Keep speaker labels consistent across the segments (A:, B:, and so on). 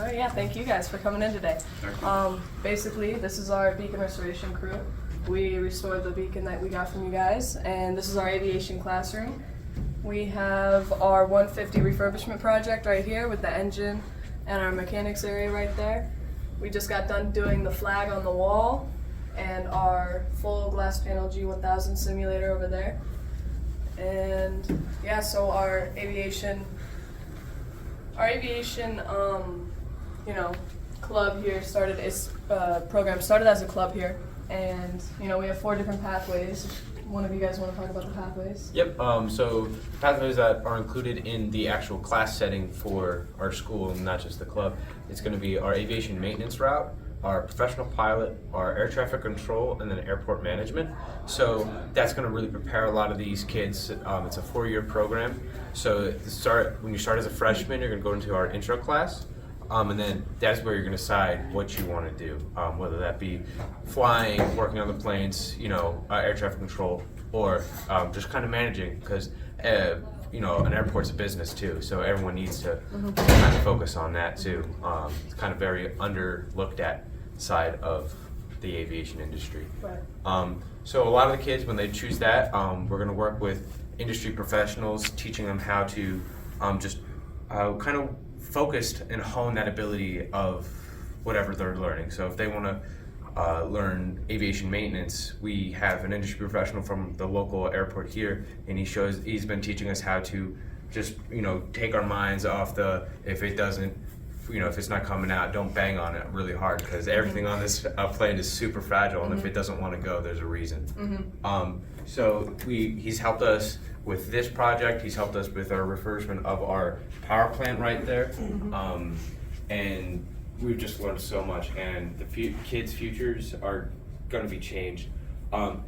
A: right, yeah, thank you guys for coming in today. Basically, this is our beacon restoration crew. We restored the beacon that we got from you guys, and this is our aviation classroom. We have our 150 refurbishment project right here with the engine and our mechanics area right there. We just got done doing the flag on the wall and our full glass panel G1000 simulator over there. And yeah, so our aviation club here started, its program started as a club here, and we have 4 different pathways. One of you guys want to talk about the pathways?
B: Yep, so the pathways that are included in the actual class setting for our school, and not just the club, it's going to be our aviation maintenance route, our professional pilot, our air traffic control, and then airport management. So that's going to really prepare a lot of these kids. It's a 4-year program. So when you start as a freshman, you're going to go into our intro class. And then that's where you're going to decide what you want to do, whether that be flying, working on the planes, air traffic control, or just kind of managing, because an airport's a business too, so everyone needs to kind of focus on that too. It's kind of very underlooked at side of the aviation industry.
A: Right.
B: So a lot of the kids, when they choose that, we're going to work with industry professionals, teaching them how to just kind of focused and hone that ability of whatever they're learning. So if they want to learn aviation maintenance, we have an industry professional from the local airport here, and he's been teaching us how to just take our minds off if it's not coming out, don't bang on it really hard, because everything on this plane is super fragile, and if it doesn't want to go, there's a reason. So he's helped us with this project. He's helped us with our refurbishment of our power plant right there, and we've just learned so much, and the kids' futures are going to be changed.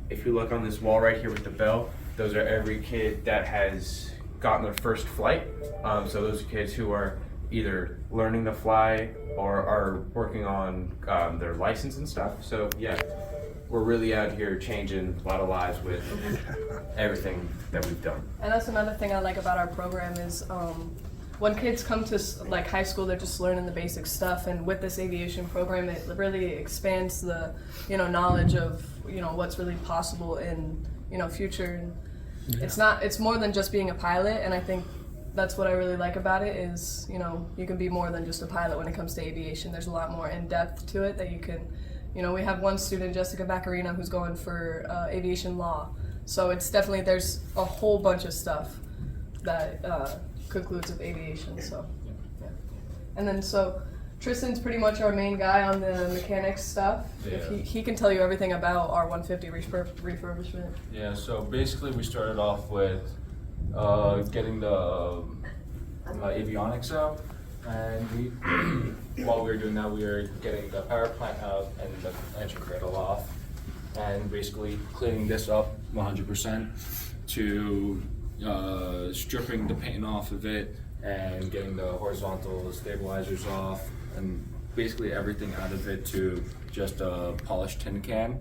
B: If you look on this wall right here with the bell, those are every kid that has gotten their first flight. So those are kids who are either learning to fly or are working on their license and stuff. So yeah, we're really out here changing a lot of lives with everything that we've done.
A: And that's another thing I like about our program is when kids come to high school, they're just learning the basic stuff, and with this aviation program, it really expands the knowledge of what's really possible in future. Yeah. It's more than just being a pilot, and I think that's what I really like about it is you can be more than just a pilot when it comes to aviation. There's a lot more in depth to it that you can. We have one student, Jessica Baccarina, who's going for aviation law. So it's definitely, there's a whole bunch of stuff that concludes with aviation. So, yeah. And then, so Tristan's pretty much our main guy on the mechanics stuff. Yeah. He can tell you everything about our 150 refurbishment.
C: Yeah, so basically we started off with getting the avionics out. And while we were doing that, we were getting the power plant out and the engine cradle off, and basically cleaning this up 100% to stripping the paint off of it and getting the horizontal stabilizers off, and basically everything out of it to just a polished tin can.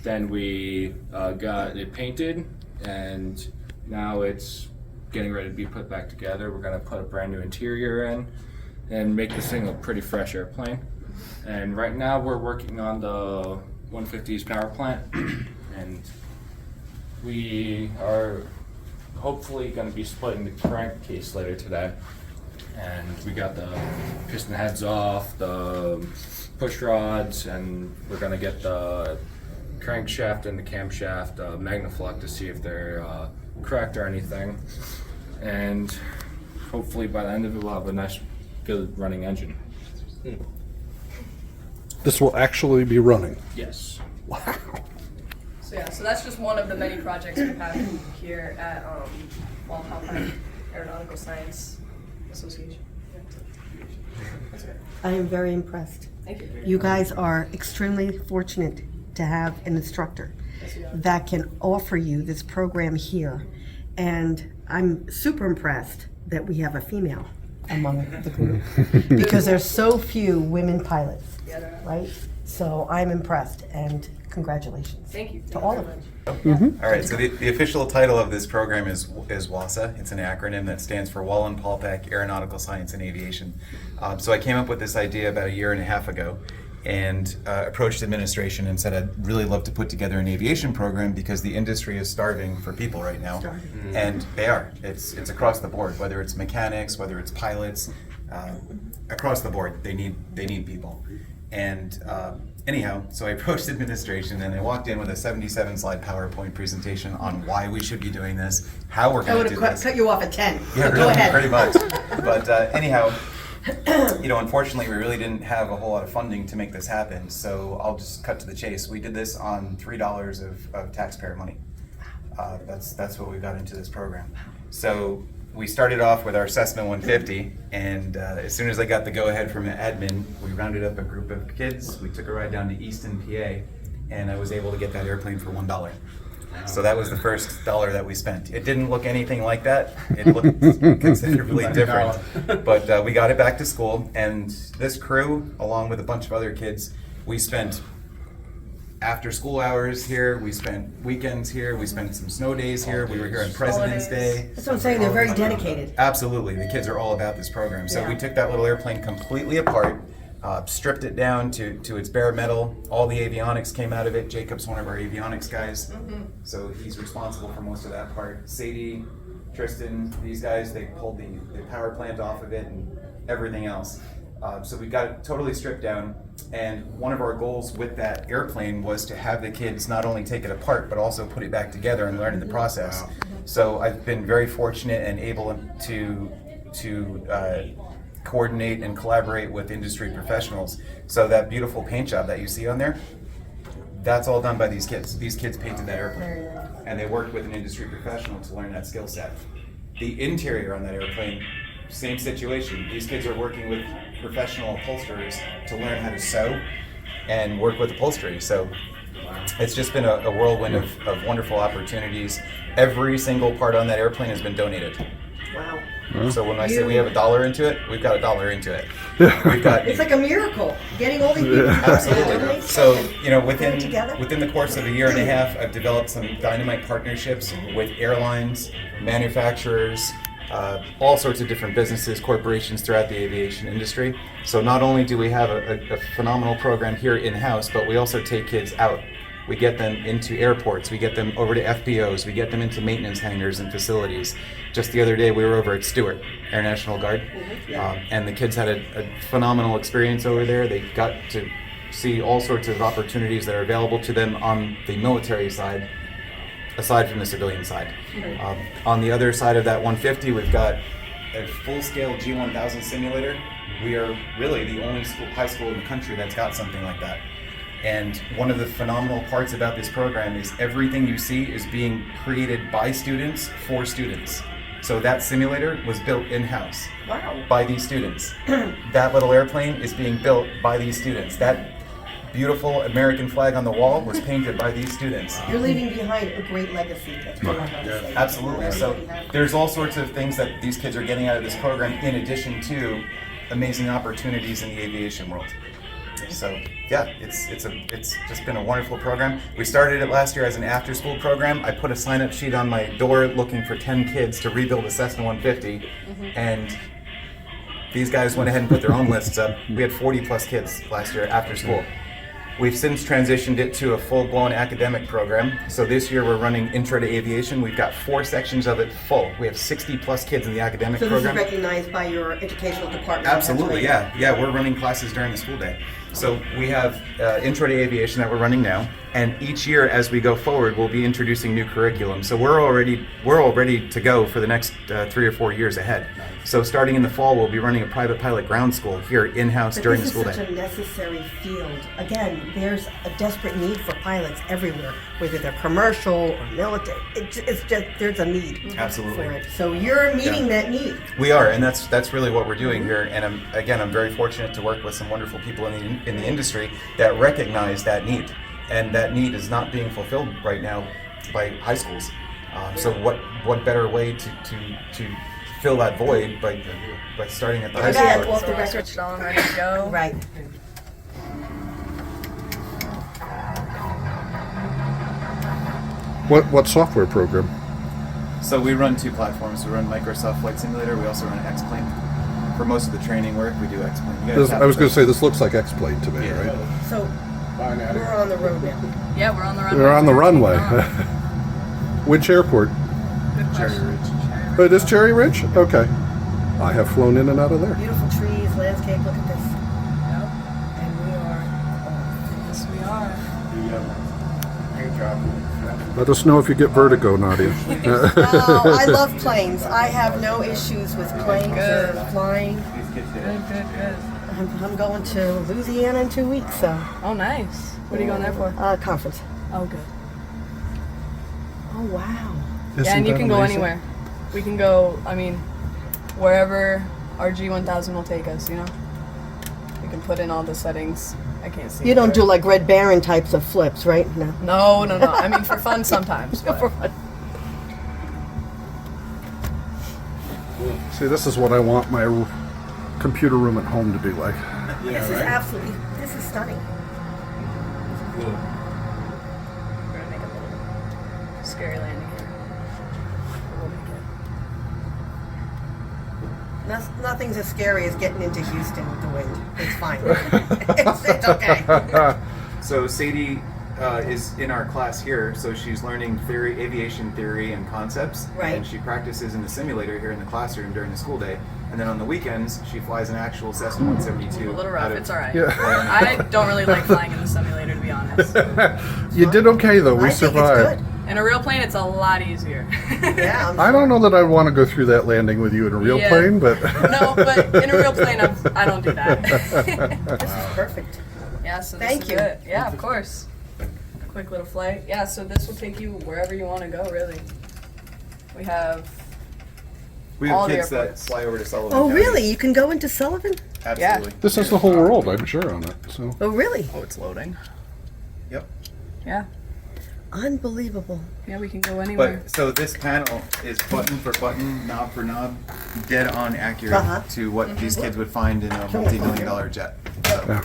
C: Then we got it painted, and now it's getting ready to be put back together. We're gonna put a brand new interior in and make this thing a pretty fresh airplane. And right now we're working on the 150's power plant, and we are hopefully gonna be splitting the crankcase later today. And we got the piston heads off, the push rods, and we're gonna get the crankshaft and the camshaft magnaflocked to see if they're cracked or anything, and hopefully by the end of it we'll have a nice good running engine.
D: This will actually be running.
C: Yes.
D: Wow.
A: So yeah, so that's just one of the many projects we have here at Wallenpaupack Aeronautical Science Association. Yeah. That's good.
E: I am very impressed.
A: Thank you.
E: You guys are extremely fortunate to have an instructor that can offer you this program here. And I'm super impressed that we have a female among the group because there's so few women pilots, right? So I'm impressed, and Congratulations.
A: Thank you.
E: To all of us.
F: All right, so the official title of this program is WASA. It's an acronym that stands for Wallenpaupack Aeronautical Science and Aviation. So I came up with this idea about a year and a half ago and approached administration and said I'd really love to put together an aviation program because the industry is starving for people right now. And they are. It's across the board, whether it's mechanics, whether it's pilots, across the board, they need people. And anyhow, so I approached administration and I walked in with a 77-slide PowerPoint presentation on why we should be doing this, how we're
E: I
F: going
E: would
F: to do
E: have
F: this.
E: cut you off at 10.
F: Yeah,
E: Go
F: really,
E: ahead.
F: pretty much. But anyhow, unfortunately, we really didn't have a whole lot of funding to make this happen. So I'll just cut to the chase. We did this on $3 of taxpayer money. That's what we got into this program. So we started off with our Cessna 150, and as soon as I got the go-ahead from admin, we rounded up a group of kids. We took a ride down to Easton, PA, and I was able to get that airplane for $1. So that was the first dollar that we spent. It didn't look anything like that. It looked considerably different. But we got it back to school, and this crew, along with a bunch of other kids, we spent after school hours here, we spent weekends here, we spent some snow days here, we were here on President's Day.
E: That's what I'm saying, they're very dedicated.
F: Absolutely, the kids are all about this program. So we
E: Yeah.
F: took that little airplane completely apart, stripped it down to its bare metal. All the avionics came out of it. Jacob's one of our avionics guys, so he's responsible for most of that part. Sadie, Tristan, these guys, they pulled the power plant off of it and everything else. So we got it totally stripped down, and one of our goals with that airplane was to have the kids not only take it apart, but also put it back together and learn in the process. So I've been very fortunate and able to coordinate and collaborate with industry professionals. So that beautiful paint job that you see on there, that's all done by these kids. These kids painted that airplane, and they worked with an industry professional to learn that skill set. The interior on that airplane, same situation. These kids are working with professional upholsterers to learn how to sew and work with upholstery. So it's just been a whirlwind of wonderful opportunities. Every single part on that airplane has been donated.
E: Wow.
F: So when I say we have $1 into it, we've got $1 into it. We've got
E: It's like a miracle, getting all these people together.
F: absolutely. So
E: Put it together.
F: within the course of a year and a half, I've developed some dynamite partnerships with airlines, manufacturers, all sorts of different businesses, corporations throughout the aviation industry. So not only do we have a phenomenal program here in-house, but we also take kids out. We get them into airports, we get them over to FBOs, we get them into maintenance hangars and facilities. Just the other day, we were over at Stewart, Air National Guard, and the kids had a phenomenal experience over there. They got to see all sorts of opportunities that are available to them on the military side, aside from the civilian side. On the other side of that 150, we've got a full-scale G1000 simulator. We are really the only high school in the country that's got something like that. And one of the phenomenal parts about this program is everything you see is being created by students for students. So that simulator was built in-house by these students. That little airplane is being built by these students. That beautiful American flag on the wall was painted by these students.
E: You're leaving behind a great legacy, that's what I want to say.
F: Absolutely. So there's all sorts of things that these kids are getting out of this program in addition to amazing opportunities in the aviation world. So yeah, it's just been a wonderful program. We started it last year as an after-school program. I put a sign-up sheet on my door looking for 10 kids to rebuild a Cessna 150, and these guys went ahead and put their own lists up. We had 40 plus kids last year after school. We've since transitioned it to a full-blown academic program. So this year we're running Intro to Aviation. We've got 4 sections of it full. We have 60 plus kids in the academic
E: So this is
F: program.
E: recognized by your educational department?
F: Absolutely, yeah. Yeah, we're running classes during the school day. So we have Intro to Aviation that we're running now, and each year as we go forward, we'll be introducing new curriculum. So we're all ready to go for the next 3 or 4 years ahead. So starting in the fall, we'll be running a private pilot ground school here in-house
E: But
F: during the
E: this
F: school
E: is such
F: day.
E: a necessary field. Again, there's a desperate need for pilots everywhere, whether they're commercial or military. It's just, there's a need
F: Absolutely.
E: for it. So you're meeting that need.
F: We are, and that's really what we're doing here. And I'm very fortunate to work with some wonderful people in the industry that recognize that need, and that need is not being fulfilled right now by high schools. So what better way to fill that void by starting at the high
E: Go ahead,
F: school?
E: off the
A: So
E: record.
A: switched on, ready to go.
E: Right.
D: What software program?
F: So we run two platforms. We run Microsoft Flight Simulator. We also run X-Plane. For most of the training work, we do X-Plane. You guys have
D: I was going to say, this looks like X-Plane to me,
F: Yeah.
D: right?
E: So, we're on the road now.
A: Yeah, we're on the runway.
D: They're on the runway. Which airport?
A: Good
F: Cherry
A: question.
F: Ridge.
D: Oh, it is Cherry Ridge? Okay. I have flown in and out of there.
E: Beautiful trees, landscape, look at this.
A: Yep.
E: And we are,
A: Yes, we are.
C: Great job.
D: Let us know if you get vertigo, Nadia.
E: oh, I love planes. I have no issues with planes or
A: Good.
E: flying.
A: Good.
E: I'm going to Louisiana in 2 weeks, so,
A: Oh, nice. What are you going there for?
E: conference.
A: Oh, good.
E: Oh, wow.
A: Yeah, and you
D: Isn't
A: can
D: that
A: go
D: amazing?
A: anywhere. We can go, I mean, wherever our G1000 will take us, you know? We can put in all the settings. I can't see.
E: You don't
A: it.
E: do like Red Baron types of flips, right? No.
A: No. I mean, for fun sometimes. But.
D: See, this is what I want my computer room at home to be like.
E: This is absolutely, this is stunning.
A: We're gonna make a little scary landing here. We'll make it.
E: Nothing's as scary as getting into Houston with the wind. It's fine. it's okay.
F: So Sadie is in our class here, so she's learning theory, aviation theory and concepts.
E: Right.
F: And she practices in the simulator here in the classroom during the school day. And then on the weekends, she flies an actual Cessna 172.
A: A little rough. It's all right.
D: Yeah.
A: I don't really like flying in the simulator, to be honest.
D: You did okay, though. We
E: I think
D: survived.
A: In a real plane, it's a lot easier.
E: It's good. Yeah.
D: I don't know that I want to go through that landing with you in a real
A: Yeah.
D: plane, but
A: No, but in a real plane, I don't do that.
E: This is perfect.
A: Yeah, so this
E: Thank
A: is
E: you.
A: it. Yeah, of course. Quick little flight. Yeah, so this will take you wherever you want to go, really. We have
F: We
A: All
F: have
A: the
F: kids that
A: airports.
F: fly over to Sullivan.
E: Oh,
F: County.
E: really? You can go into Sullivan?
F: Absolutely.
D: this is the whole world, I'm sure, on it. So
E: Oh, really?
A: Oh, it's loading.
F: Yep.
A: Yeah.
E: Unbelievable.
A: Yeah, we can go anywhere.
F: But so this panel is button for button, knob for knob, dead on accurate
E: Uh-huh.
F: to what these kids would find in a multi-million-dollar jet. So,
D: yeah.